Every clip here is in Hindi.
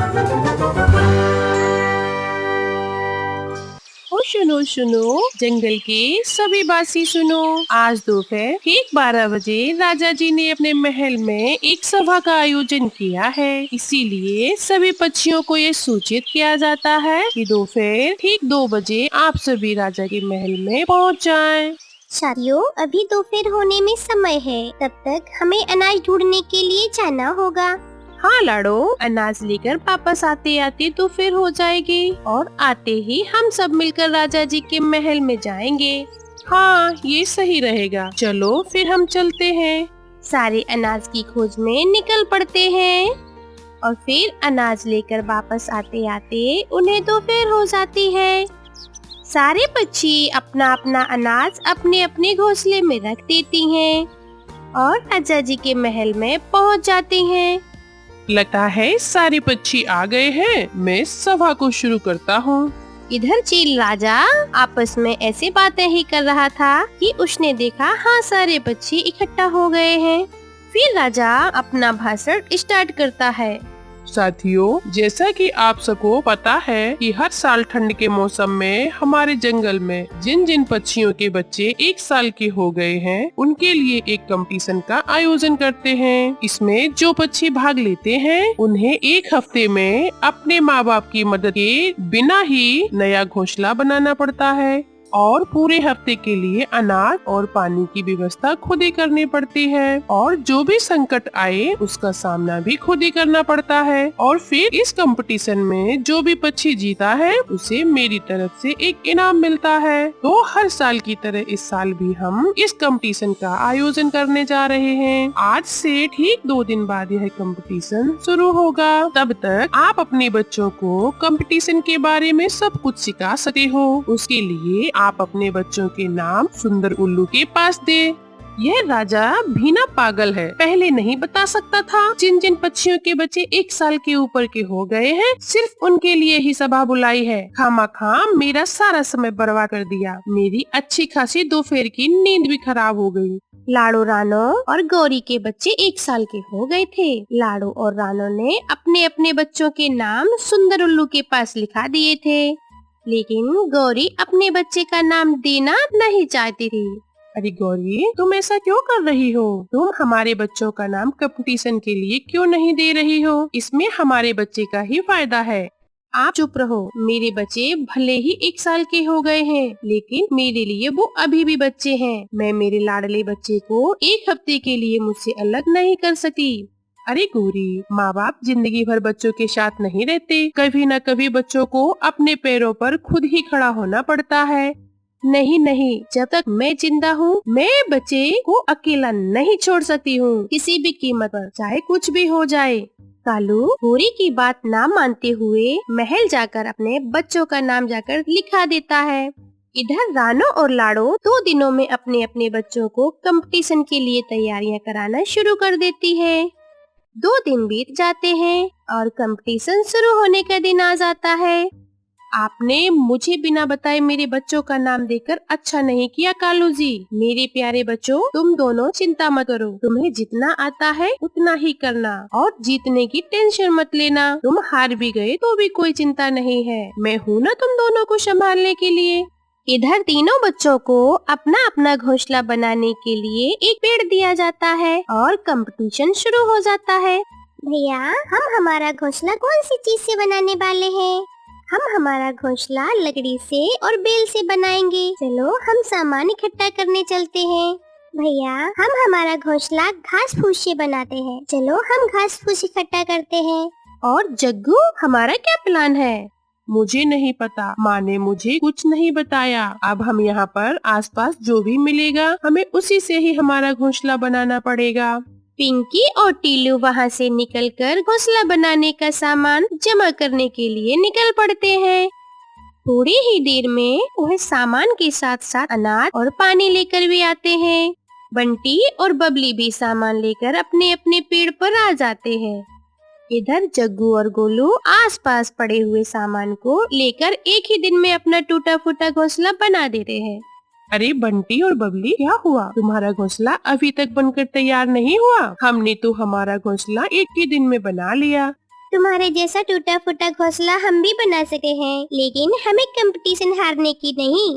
ओ सुनो सुनो, जंगल के सभी वासी सुनो। आज दोपहर ठीक 12 बजे राजा जी ने अपने महल में एक सभा का आयोजन किया है। इसीलिए सभी पक्षियों को ये सूचित किया जाता है कि दोपहर ठीक 2 बजे आप सभी राजा के महल में पहुंच जाएं। साथियों, अभी दोपहर होने में समय है, तब तक हमें अनाज ढूंढने के लिए जाना होगा। हाँ लाडो, अनाज लेकर वापस आते आते दोपहर हो जाएगी और आते ही हम सब मिलकर राजा जी के महल में जाएंगे। हाँ, ये सही रहेगा। चलो फिर हम चलते हैं। सारे अनाज की खोज में निकल पड़ते हैं और फिर अनाज लेकर वापस आते आते उन्हें दोपहर हो जाती है। सारे पक्षी अपना अपना अनाज अपने अपने घोंसले में रख देती हैं और राजा जी के महल में पहुंच जाते हैं। लगता है सारे पक्षी आ गए हैं। मैं सभा को शुरू करता हूँ। इधर चील राजा आपस में ऐसे बातें ही कर रहा था कि उसने देखा हाँ सारे पक्षी इकट्ठा हो गए हैं। फिर राजा अपना भाषण स्टार्ट करता है। साथियों, जैसा कि आप सबको पता है कि हर साल ठंड के मौसम में हमारे जंगल में जिन जिन पक्षियों के बच्चे 1 साल के हो गए हैं, उनके लिए एक कंपटीशन का आयोजन करते हैं। इसमें जो पक्षी भाग लेते हैं, उन्हें 1 हफ्ते में अपने माँ बाप की मदद के बिना ही नया घोंसला बनाना पड़ता है और पूरे हफ्ते के लिए अनाज और पानी की व्यवस्था खुद ही करनी पड़ती है और जो भी संकट आए उसका सामना भी खुद ही करना पड़ता है। और फिर इस कंपटीशन में जो भी पक्षी जीता है उसे मेरी तरफ से एक इनाम मिलता है। तो हर साल की तरह इस साल भी हम इस कंपटीशन का आयोजन करने जा रहे हैं। आज से ठीक 2 दिन बाद यह कंपटीशन शुरू होगा। तब तक आप अपने बच्चों को कंपटीशन के बारे में सब कुछ सिखा सकते हो। उसके लिए आप अपने बच्चों के नाम सुंदर उल्लू के पास दे। यह राजा भीना पागल है, पहले नहीं बता सकता था जिन जिन पक्षियों के बच्चे 1 साल के ऊपर के हो गए हैं सिर्फ उनके लिए ही सभा बुलाई है। खामखाम मेरा सारा समय बर्बाद कर दिया। मेरी अच्छी खासी दोपहर की नींद भी खराब हो गई। लाडो, रानो और गौरी के बच्चे 1 साल के हो गए थे। लाडो और रानो ने अपने अपने बच्चों के नाम सुंदर उल्लू के पास लिखा दिए थे, लेकिन गौरी अपने बच्चे का नाम देना नहीं चाहती थी। अरे गौरी, तुम ऐसा क्यों कर रही हो? तुम हमारे बच्चों का नाम कंपटीशन के लिए क्यों नहीं दे रही हो? इसमें हमारे बच्चे का ही फायदा है। आप चुप रहो। मेरे बच्चे भले ही 1 साल के हो गए हैं, लेकिन मेरे लिए वो अभी भी बच्चे हैं। मैं मेरे लाडले बच्चे को 1 हफ्ते के लिए मुझसे अलग नहीं कर सकी। अरे गौरी, माँ बाप जिंदगी भर बच्चों के साथ नहीं रहते। कभी न कभी बच्चों को अपने पैरों पर खुद ही खड़ा होना पड़ता है। नहीं नहीं, जब तक मैं जिंदा हूँ मैं बच्चे को अकेला नहीं छोड़ सकती हूँ, किसी भी कीमत पर, चाहे कुछ भी हो जाए। कालू गौरी की बात ना मानते हुए महल जाकर अपने बच्चों का नाम जाकर लिखा देता है। इधर रानो और लाडो 2 दिनों में अपने अपने बच्चों को कंपटीशन के लिए तैयारियां कराना शुरू कर देती है। 2 दिन बीत जाते हैं और कंपटीशन शुरू होने का दिन आ जाता है। आपने मुझे बिना बताए मेरे बच्चों का नाम देकर अच्छा नहीं किया कालू जी। मेरे प्यारे बच्चों, तुम दोनों चिंता मत करो। तुम्हें जितना आता है उतना ही करना और जीतने की टेंशन मत लेना। तुम हार भी गए तो भी कोई चिंता नहीं है, मैं हूँ ना तुम दोनों को संभालने के लिए। इधर तीनों बच्चों को अपना अपना घोंसला बनाने के लिए एक पेड़ दिया जाता है और कंपटीशन शुरू हो जाता है। भैया, हम हमारा घोंसला कौन सी चीज से बनाने वाले हैं? हम हमारा घोंसला लकड़ी से और बेल से बनाएंगे। चलो हम सामान इकट्ठा करने चलते हैं। भैया, हम हमारा घोंसला घास फूस से बनाते हैं। चलो हम घास फूस इकट्ठा करते हैं। और जग्गू, हमारा क्या प्लान है? मुझे नहीं पता, माँ ने मुझे कुछ नहीं बताया। अब हम यहाँ पर आसपास जो भी मिलेगा हमें उसी से ही हमारा घोंसला बनाना पड़ेगा। पिंकी और टीलू वहाँ से निकलकर घोंसला बनाने का सामान जमा करने के लिए निकल पड़ते हैं। थोड़ी ही देर में वह सामान के साथ साथ अनाज और पानी लेकर भी आते हैं। बंटी और बबली भी सामान लेकर अपने अपने पेड़ पर आ जाते हैं। इधर जग्गू और गोलू आसपास पड़े हुए सामान को लेकर एक ही दिन में अपना टूटा फूटा घोंसला बना देते हैं। अरे बंटी और बबली, क्या हुआ? तुम्हारा घोंसला अभी तक बनकर तैयार नहीं हुआ? हमने तो हमारा घोंसला एक ही दिन में बना लिया। तुम्हारे जैसा टूटा फूटा घोंसला हम भी बना सके हैं, लेकिन हमें कंपटीशन हारने की नहीं।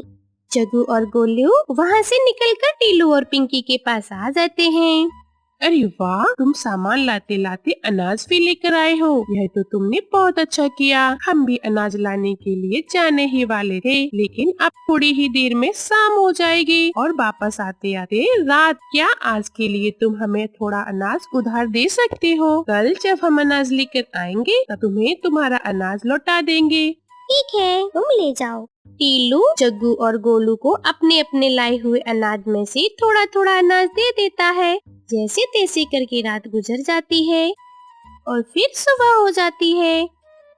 जग्गू और गोलू वहाँ से निकलकर टीलू और पिंकी के पास आ जाते हैं। अरे वाह, तुम सामान लाते लाते अनाज भी लेकर आए हो। यह तो तुमने बहुत अच्छा किया। हम भी अनाज लाने के लिए जाने ही वाले थे, लेकिन अब थोड़ी ही देर में शाम हो जाएगी और वापस आते आते रात। क्या आज के लिए तुम हमें थोड़ा अनाज उधार दे सकते हो? कल जब हम अनाज लेकर आएंगे तब तुम्हें तुम्हारा अनाज लौटा देंगे। ठीक है, तुम ले जाओ। टीलू जग्गू और गोलू को अपने अपने लाए हुए अनाज में से थोड़ा थोड़ा अनाज दे देता है। जैसे तैसे करके रात गुजर जाती है और फिर सुबह हो जाती है।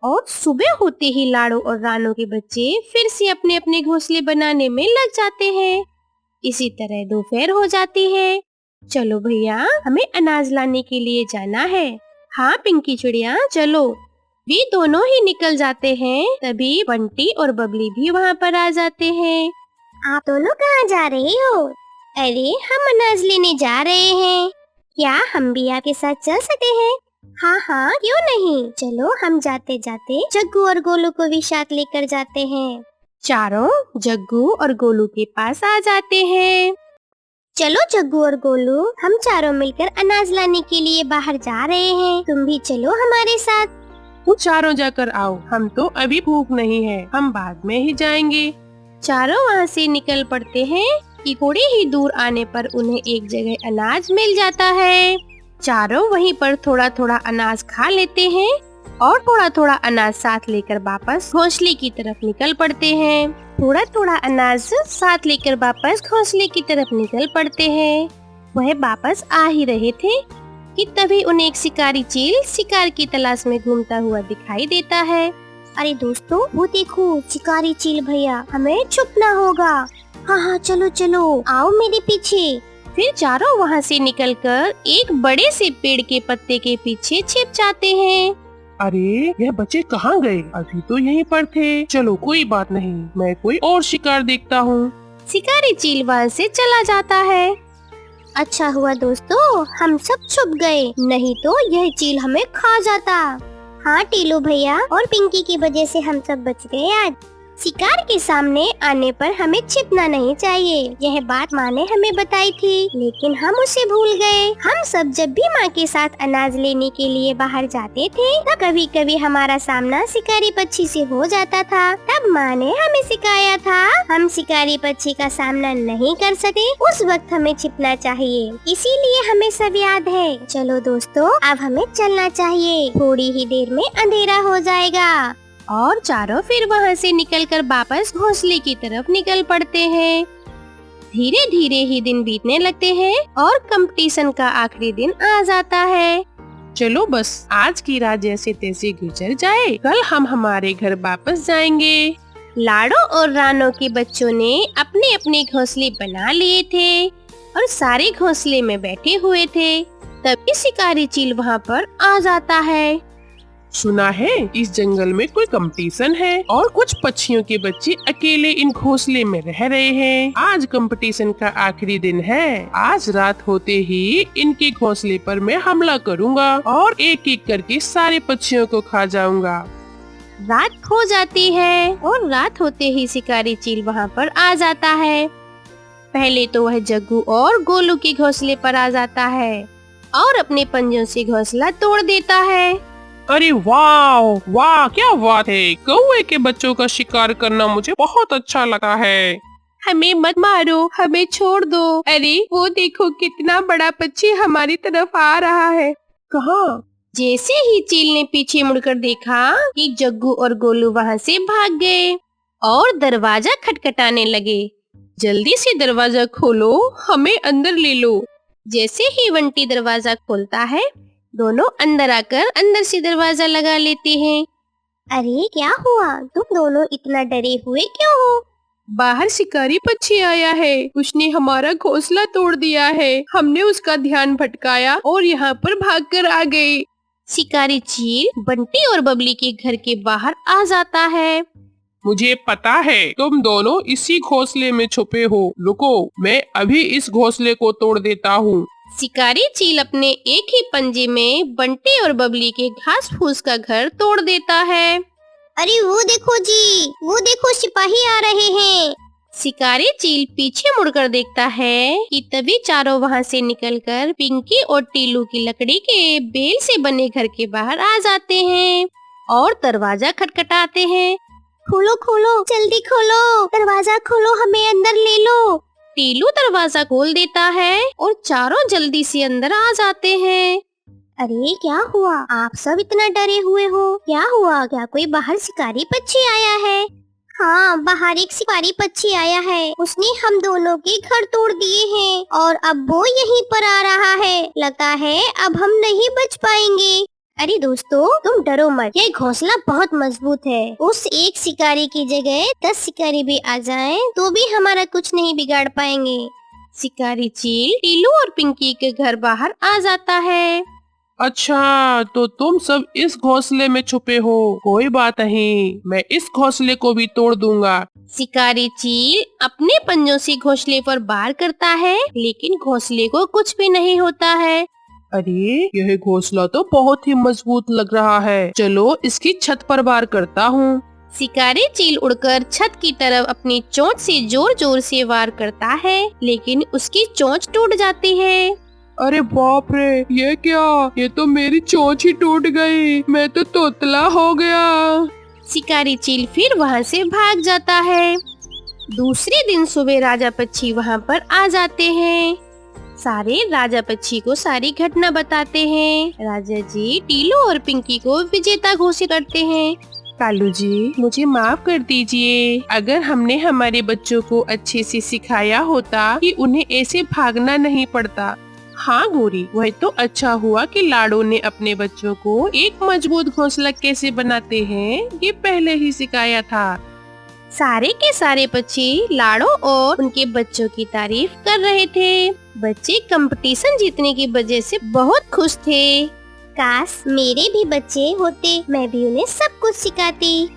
और सुबह होते ही लाडो और रानो के बच्चे फिर से अपने अपने घोंसले बनाने में लग जाते हैं। इसी तरह दोपहर हो जाती है। चलो भैया, हमें अनाज लाने के लिए जाना है। हाँ पिंकी चिड़िया, चलो। वे दोनों ही निकल जाते हैं। तभी बंटी और बबली भी वहाँ पर आ जाते हैं। आप दोनों कहाँ जा रहे हो? अरे हम अनाज लेने जा रहे हैं। क्या हम भी आपके साथ चल सकते हैं? हाँ हाँ, क्यों नहीं। चलो हम जाते जाते जग्गू और गोलू को भी साथ लेकर जाते हैं। चारों जग्गू और गोलू के पास आ जाते हैं। चलो जग्गू और गोलू, हम चारों मिलकर अनाज लाने के लिए बाहर जा रहे हैं। तुम भी चलो हमारे साथ। तुम चारों जाकर आओ, हम तो अभी भूख नहीं है, हम बाद में ही जाएंगे। चारों वहाँ से निकल पड़ते हैं कि थोड़ी ही दूर आने पर उन्हें एक जगह अनाज मिल जाता है। चारों वहीं पर थोड़ा थोड़ा अनाज खा लेते हैं और थोड़ा थोड़ा अनाज साथ लेकर वापस घोंसले की तरफ निकल पड़ते हैं। थोड़ा थोड़ा अनाज साथ लेकर वापस घोंसले की तरफ निकल पड़ते हैं। वह वापस आ ही रहे थे कि तभी उन्हें एक शिकारी चील शिकार की तलाश में घूमता हुआ दिखाई देता है। अरे दोस्तों, वो देखो शिकारी चील भैया, हमें छुपना होगा। हाँ हाँ, चलो चलो, आओ मेरे पीछे। फिर चारों वहाँ से निकलकर एक बड़े से पेड़ के पत्ते के पीछे छिप जाते हैं। अरे यह बच्चे कहाँ गए? अभी तो यहीं पर थे। चलो कोई बात नहीं, मैं कोई और शिकार देखता हूँ। शिकारी चील वहाँ से चला जाता है। अच्छा हुआ दोस्तों, हम सब छुप गए, नहीं तो यह चील हमें खा जाता। हाँ टीलू भैया और पिंकी की वजह से हम सब बच गए आज। शिकार के सामने आने पर हमें छिपना नहीं चाहिए, यह बात माँ ने हमें बताई थी, लेकिन हम उसे भूल गए। हम सब जब भी माँ के साथ अनाज लेने के लिए बाहर जाते थे, तब कभी कभी हमारा सामना शिकारी पक्षी से हो जाता था। तब माँ ने हमें सिखाया था, हम शिकारी पक्षी का सामना नहीं कर सके उस वक्त हमें छिपना चाहिए, इसीलिए हमें सब याद है। चलो दोस्तों, अब हमें चलना चाहिए, थोड़ी ही देर में अंधेरा हो जाएगा। और चारों फिर वहाँ से निकलकर वापस घोंसले की तरफ निकल पड़ते हैं। धीरे धीरे ही दिन बीतने लगते हैं और कंपटीशन का आखिरी दिन आ जाता है। चलो बस आज की रात जैसे तैसे गुजर जाए, कल हम हमारे घर वापस जाएंगे। लाडो और रानो के बच्चों ने अपने अपने घोंसले बना लिए थे और सारे घोंसले में बैठे हुए थे। तभी शिकारी चील वहाँ पर आ जाता है। सुना है इस जंगल में कोई कंपटीशन है और कुछ पक्षियों के बच्चे अकेले इन घोंसले में रह रहे हैं। आज कंपटीशन का आखिरी दिन है। आज रात होते ही इनके घोंसले पर मैं हमला करूंगा और एक एक करके सारे पक्षियों को खा जाऊंगा। रात हो जाती है और रात होते ही शिकारी चील वहाँ पर आ जाता है। पहले तो वह जग्गू और गोलू के घोंसले पर आ जाता है और अपने पंजों से घोंसला तोड़ देता है। अरे वाह वाह, क्या बात है। कौवे के बच्चों का शिकार करना मुझे बहुत अच्छा लगा है। हमें मत मारो, हमें छोड़ दो। अरे वो देखो, कितना बड़ा पक्षी हमारी तरफ आ रहा है। कहाँ? जैसे ही चील ने पीछे मुड़कर देखा कि जग्गू और गोलू वहाँ से भाग गए और दरवाजा खटखटाने लगे। जल्दी से दरवाजा खोलो, हमें अंदर ले लो। जैसे ही बंटी दरवाजा खोलता है, दोनों अंदर आकर अंदर से दरवाजा लगा लेते हैं। अरे क्या हुआ, तुम दोनों इतना डरे हुए क्यों हो? बाहर शिकारी पक्षी आया है, उसने हमारा घोंसला तोड़ दिया है। हमने उसका ध्यान भटकाया और यहाँ पर भागकर आ गए। शिकारी चील बंटी और बबली के घर के बाहर आ जाता है। मुझे पता है तुम दोनों इसी घोंसले में छुपे हो। रुको, मैं अभी इस घोंसले को तोड़ देता हूँ। शिकारी चील अपने एक ही पंजे में बंटी और बबली के घास फूस का घर तोड़ देता है। अरे वो देखो जी, वो देखो सिपाही आ रहे हैं। शिकारी चील पीछे मुड़कर देखता है कि तभी चारों वहां से निकलकर पिंकी और टीलू की लकड़ी के बेल से बने घर के बाहर आ जाते हैं और दरवाजा खटखटाते हैं। खोलो खोलो, जल्दी खोलो, दरवाजा खोलो, हमें अंदर ले लो। टीलू दरवाजा खोल देता है और चारों जल्दी से अंदर आ जाते हैं। अरे क्या हुआ, आप सब इतना डरे हुए हो? क्या हुआ, क्या कोई बाहर शिकारी पक्षी आया है? हाँ, बाहर एक शिकारी पक्षी आया है। उसने हम दोनों के घर तोड़ दिए हैं और अब वो यहीं पर आ रहा है। लगता है अब हम नहीं बच पाएंगे। अरे दोस्तों, तुम डरो मत, ये घोंसला बहुत मजबूत है। उस एक शिकारी की जगह 10 शिकारी भी आ जाएं तो भी हमारा कुछ नहीं बिगाड़ पाएंगे। शिकारी चील टीलू और पिंकी के घर बाहर आ जाता है। अच्छा, तो तुम सब इस घोंसले में छुपे हो। कोई बात नहीं, मैं इस घोंसले को भी तोड़ दूंगा। शिकारी चील अपने पंजों से घोंसले पर वार करता है, लेकिन घोंसले को कुछ भी नहीं होता है। अरे, यह घोंसला तो बहुत ही मजबूत लग रहा है। चलो इसकी छत पर वार करता हूँ। शिकारी चील उड़कर छत की तरफ अपनी चोंच से जोर जोर से वार करता है, लेकिन उसकी चोंच टूट जाती है। अरे बाप रे, ये क्या? ये तो मेरी चोंच ही टूट गई। मैं तो तोतला हो गया। शिकारी चील फिर वहाँ से भाग जाता है। दूसरे दिन सुबह राजा पक्षी वहाँ पर आ जाते हैं। सारे राजा पक्षी को सारी घटना बताते हैं। राजा जी टीलू और पिंकी को विजेता घोषित करते हैं। कालू जी, मुझे माफ कर दीजिए। अगर हमने हमारे बच्चों को अच्छे से सिखाया होता कि उन्हें ऐसे भागना नहीं पड़ता। हाँ गोरी, वह तो अच्छा हुआ कि लाडो ने अपने बच्चों को एक मजबूत घोंसला कैसे बनाते हैं ये पहले ही सिखाया था। सारे के सारे पक्षी लाडो और उनके बच्चों की तारीफ कर रहे थे। बच्चे कंपटीशन जीतने की वजह से बहुत खुश थे। काश मेरे भी बच्चे होते, मैं भी उन्हें सब कुछ सिखाती।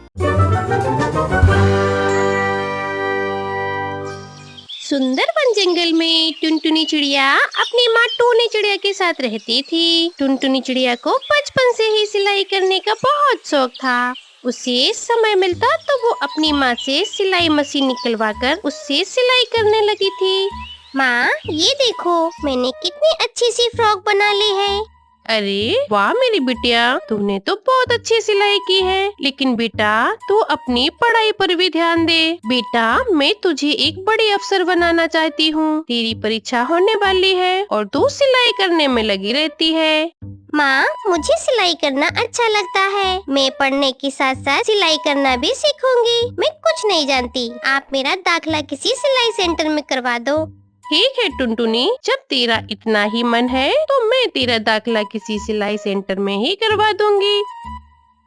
सुंदर वन जंगल में टुनटुनी चिड़िया अपनी माँ टूनी चिड़िया के साथ रहती थी। टुनटुनी चिड़िया को बचपन से ही सिलाई करने का बहुत शौक था। उसे समय मिलता तो वो अपनी माँ से सिलाई मशीन निकलवाकर उससे सिलाई करने लगी थी। माँ, ये देखो, मैंने कितनी अच्छी सी फ्रॉक बना ली है। अरे वाह मेरी बिटिया, तूने तो बहुत अच्छी सिलाई की है। लेकिन बेटा, तू अपनी पढ़ाई पर भी ध्यान दे। बेटा, मैं तुझे एक बड़ी अफसर बनाना चाहती हूँ। तेरी परीक्षा होने वाली है और तू सिलाई करने में लगी रहती है। माँ, मुझे सिलाई करना अच्छा लगता है। मैं पढ़ने के साथ साथ सिलाई करना भी सीखूंगी। मैं कुछ नहीं जानती। आप मेरा दाखिला किसी सिलाई सेंटर में करवा दो। ठीक है टुनटुनी, जब तेरा इतना ही मन है तो मैं तेरा दाखिला किसी सिलाई सेंटर में ही करवा दूंगी।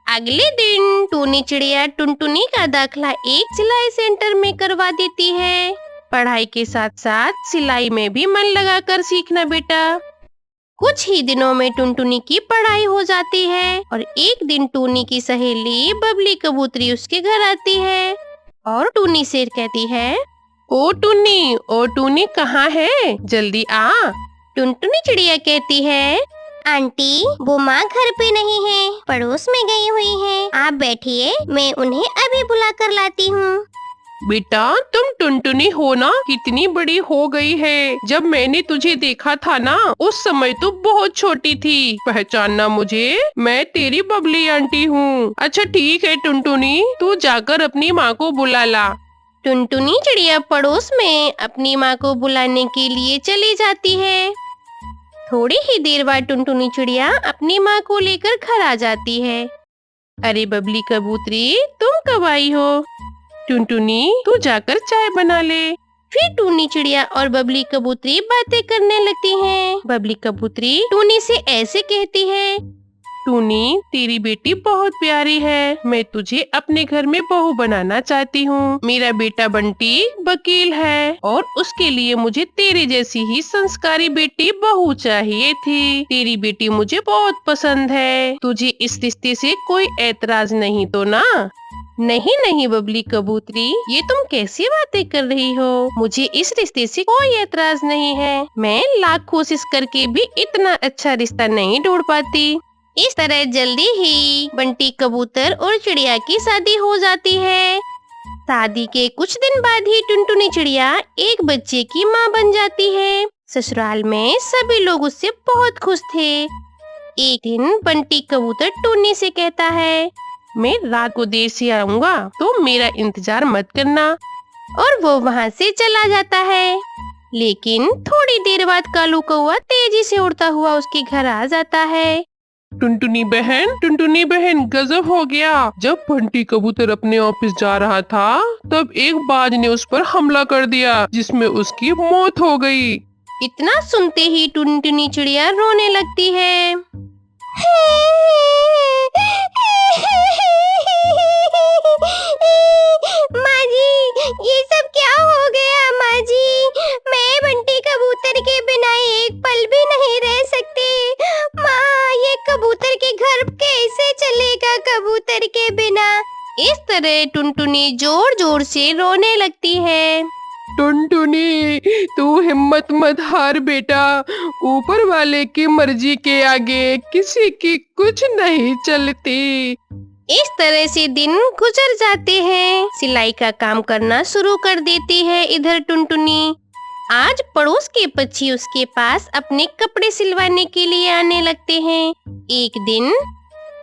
अगले दिन टूनी चिड़िया टुनटुनी का दाखिला एक सिलाई सेंटर में करवा देती है। पढ़ाई के साथ साथ सिलाई में भी मन लगाकर सीखना बेटा। कुछ ही दिनों में टुनटुनी की पढ़ाई हो जाती है और एक दिन टूनी की सहेली बबली कबूतरी उसके घर आती है और टूनी से कहती है, ओ टूनी कहाँ है? जल्दी आ। टुनटुनी चिड़िया कहती है, आंटी, वो माँ घर पे नहीं है, पड़ोस में गई हुई है। आप बैठिए, मैं उन्हें अभी बुला कर लाती हूँ। बेटा, तुम टुनटुनी हो ना? कितनी बड़ी हो गई है। जब मैंने तुझे देखा था ना, उस समय तो बहुत छोटी थी। पहचानना मुझे? मैं तेरी बबली आंटी हूँ। अच्छा ठीक है टुनटुनी, तू जाकर अपनी माँ को बुला ला। टुनटुनी चिड़िया पड़ोस में अपनी माँ को बुलाने के लिए चली जाती है। थोड़ी ही देर बाद टुनटुनी चिड़िया अपनी माँ को लेकर घर आ जाती है। अरे बबली कबूतरी, तुम कब आई हो? टुनटुनी, तू जाकर चाय बना ले। फिर टूनी चिड़िया और बबली कबूतरी बातें करने लगती हैं। बबली कबूतरी टूनी से ऐसे कहती है, टूनी, तेरी बेटी बहुत प्यारी है। मैं तुझे अपने घर में बहू बनाना चाहती हूँ। मेरा बेटा बंटी वकील है और उसके लिए मुझे तेरे जैसी ही संस्कारी बेटी बहू चाहिए थी। तेरी बेटी मुझे बहुत पसंद है। तुझे इस रिश्ते से कोई ऐतराज नहीं तो ना? नहीं नहीं बबली कबूतरी, ये तुम कैसी बातें कर रही हो? मुझे इस रिश्ते से कोई एतराज नहीं है। मैं लाख कोशिश करके भी इतना अच्छा रिश्ता नहीं ढूंढ पाती। इस तरह जल्दी ही बंटी कबूतर और चिड़िया की शादी हो जाती है। शादी के कुछ दिन बाद ही टुनटुनी चिड़िया एक बच्चे की माँ बन जाती है। ससुराल में सभी लोग उससे बहुत खुश थे। एक दिन बंटी कबूतर टुन्नी से कहता है, मैं रात को देर से आऊँगा, तो मेरा इंतजार मत करना। और वो वहाँ से चला जाता है। लेकिन थोड़ी देर बाद कालू कौआ तेजी से उड़ता हुआ उसके घर आ जाता है। टुनटुनी बहन गजब हो गया। जब बंटी कबूतर अपने ऑफिस जा रहा था, तब एक बाज ने उस पर हमला कर दिया, जिसमें उसकी मौत हो गई। इतना सुनते ही टुनटुनी चिड़िया रोने लगती है। माँ जी, ये सब क्या हो गया? माँ जी, मैं बंटी कबूतर के बिना एक पल भी नहीं रह सकती। माँ, ये कबूतर के घर कैसे चलेगा कबूतर के बिना? इस तरह टुनटुनी जोर जोर से रोने लगती है। टुनटुनी, तू हिम्मत मत हार बेटा। ऊपर वाले की मर्जी के आगे किसी की कुछ नहीं चलती। इस तरह से दिन गुजर जाते हैं। सिलाई का काम करना शुरू कर देती है इधर टुनटुनी। आज पड़ोस के पक्षी उसके पास अपने कपड़े सिलवाने के लिए आने लगते हैं। एक दिन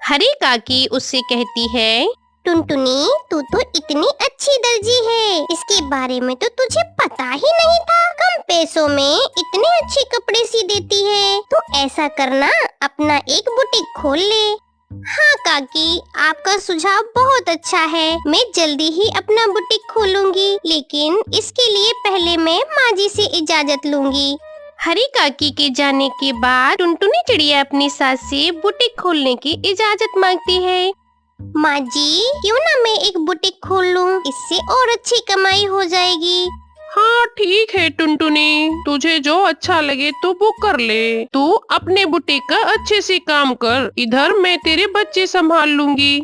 हरी काकी उससे कहती है, टुनटुनी, तू तो इतनी अच्छी दर्जी है, इसके बारे में तो तुझे पता ही नहीं था। कम पैसों में इतने अच्छे कपड़े सी देती है। तो ऐसा करना, अपना एक बुटीक खोल ले। हाँ काकी, आपका सुझाव बहुत अच्छा है। मैं जल्दी ही अपना बुटीक खोलूंगी, लेकिन इसके लिए पहले मैं माँ जी से इजाजत लूंगी। हरी काकी के जाने के बाद टुनटुनी चिड़िया अपनी सास से बुटीक खोलने की इजाजत मांगती है। माँ जी, क्यों ना मैं एक बुटीक खोल लूं? इससे और अच्छी कमाई हो जाएगी। हाँ ठीक है टुनटुनी, तुझे जो अच्छा लगे तो वो कर ले। तू अपने बुटीक का अच्छे से काम कर, इधर मैं तेरे बच्चे संभाल लूंगी।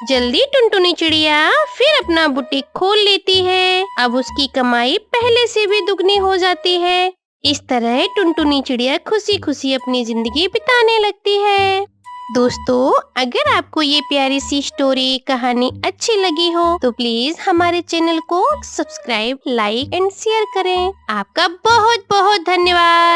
जल्दी टुनटुनी चिड़िया फिर अपना बुटीक खोल लेती है। अब उसकी कमाई पहले से भी दुगनी हो जाती है। इस तरह टुनटुनी चिड़िया खुशी खुशी अपनी जिंदगी बिताने लगती है। दोस्तों, अगर आपको ये प्यारी सी स्टोरी कहानी अच्छी लगी हो तो प्लीज हमारे चैनल को सब्सक्राइब, लाइक एंड शेयर करें। आपका बहुत बहुत धन्यवाद।